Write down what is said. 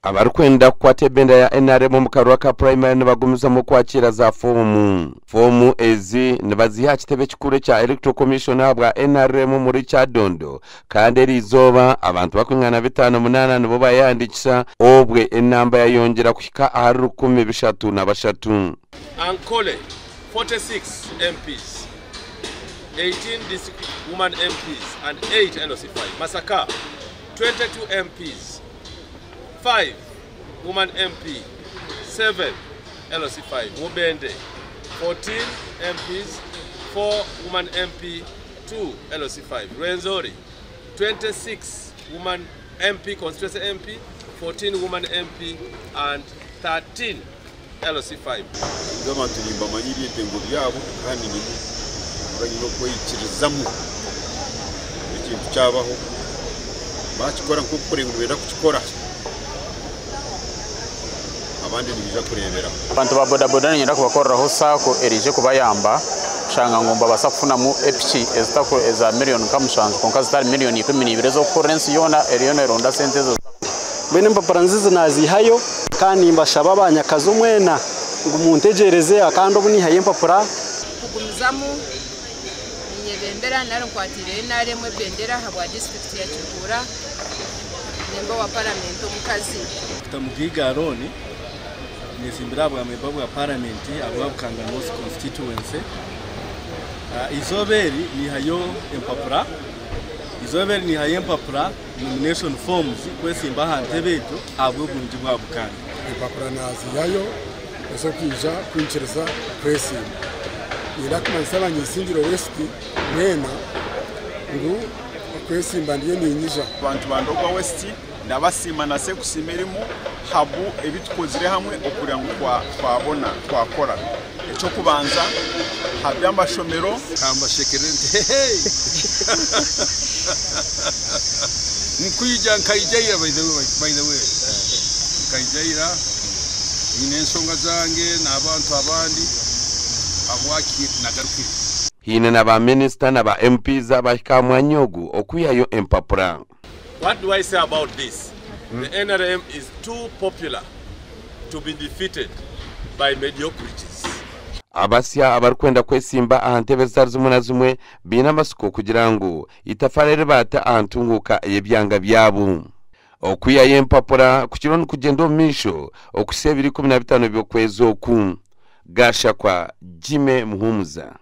Abarukwenda kwate benda ya NRM mu karwa ka primary nibagumiza mu kwakira za fomu ezi nibaziha kitebe kikuru cha electoral commission habwa NRM muri Kyadondo kandi rizoba abantu bakwingana 58 nibo bayandikisa obwe enamba yayongera kuhika ahari 13 Ankole 46 MPs 18 district woman MPs and 8 LOC5 Masaka 22 MPs 5 woman MP, 7 LOC5, Mubende, 14 MPs, 4 woman MP, 2 LOC5, Rwenzori, 26 woman MP, constituency MP, 14 woman MP, and 13 LOC5. Gama tulimba manyiri tengo byabo kandi ni uranyino kuyikirizamu ikintu cyabaho bakikora nko kurengurira kukikora abandi nibija kurebera abantu ba boda boda nyenda kubakoreraho sako erije kubayamba shanga ngomba basafuna mu epchi ezitako eza million kamushanzu konka zitari million 12 zo currency yona eriyona ronda sente zo bene mpaparanziza nazihayo kandi mbashaba abanyakazi umwena ngo muntegereze akando buni haye mpapura kugumizamu nyebembera naro kwatire naremwe bendera habwa district ya Kigura nembo wa parliament omukazi tamugiga aroni nesimbira bwa member bwa parliament abwa Kangamosi constituency izoberi ni hayo empapura izoberi ni hayo empapura nomination forms kwesimba hantebeto abwo bunji bwa bukanga empapura naziyayo eso kija kwinchereza kwesimba nirakumansaba nyisingiro west mwena ngo kwesimba ndiyo ninyija abantu bandogwa west ndabasima na se kusimerimu habu ebitukozire hamwe okugira ngo twabona twakora eco kubanza habyamba shomero kamba shekerente nkuyija nkayijira by the way nkayijira inensonga zange nabantu abandi abwaki nagarukire hine na ba minister na ba MPs abakamwanyogu okuyayo empapura. What do I say about this? The NRM is too popular to be defeated by mediocrities. Abasya abarukwenda kwesimba ahantebe zarzumuna zumwe bina masuko kugira ngo itafarere bata ahantunguka yebyanga byabo. Okuya yempapura kukironi kugendo misho okusebiri 15 byokwezo ku gasha kwa Jime Muhumuza.